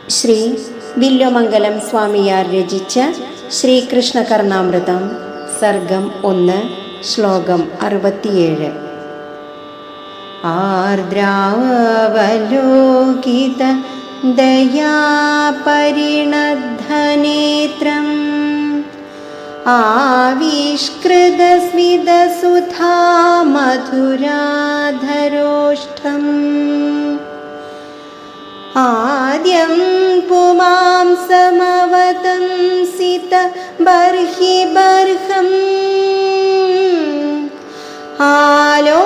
ശ്രീ വില്വമംഗലം സ്വാമിയാർ രചിച്ച ശ്രീകൃഷ്ണകർണാമൃതം സർഗം 1 ശ്ലോകം 67. ആർദ്രാവലോകിത ദയാപരിണദ്ധനേത്രം ആവിഷ്കൃതസ്മിതസുധാ മധുരാധരോഷ്ഠം ആദ്യം പുമാംസമവതംസിത ബർഹിബർഹം ആലോകയന്തി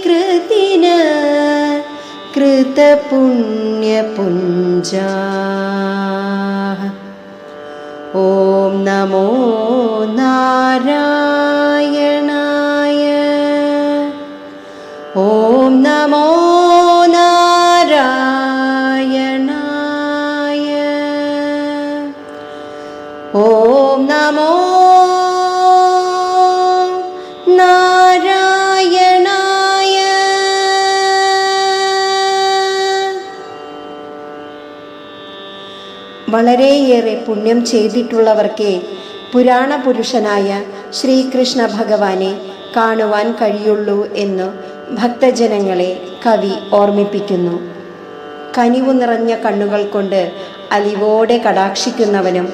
കൃതിന കൃതപുണ്യപുഞ്ജാ. ഓം നമോ നാരായണായ. ഓം നമോ നാരായണായ. ഓം നമോ നാരായണായ. വളരെയേറെ പുണ്യം ചെയ്തിട്ടുള്ളവർക്കേ പുരാണ പുരുഷനായ ശ്രീകൃഷ്ണ ഭഗവാനെ കാണുവാൻ കഴിയുള്ളൂ എന്ന് ഭക്തജനങ്ങളെ കവി ഓർമ്മിപ്പിക്കുന്നു. കനിവു നിറഞ്ഞ കണ്ണുകൾ കൊണ്ട് അലിവോടെ കടാക്ഷിക്കുന്നവനും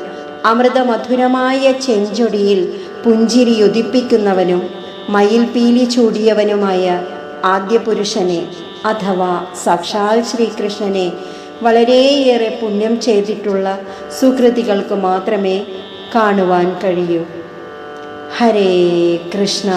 അമൃതമധുരമായ ചെഞ്ചൊടിയിൽ പുഞ്ചിരിയുദിപ്പിക്കുന്നവനും മയിൽ പീലി ചൂടിയവനുമായ ആദ്യപുരുഷനെ അഥവാ സാക്ഷാൽ ശ്രീകൃഷ്ണനെ വളരെയേറെ പുണ്യം ചെയ്തിട്ടുള്ള സുകൃതികൾക്ക് മാത്രമേ കാണുവാൻ കഴിയൂ. ഹരേ കൃഷ്ണ.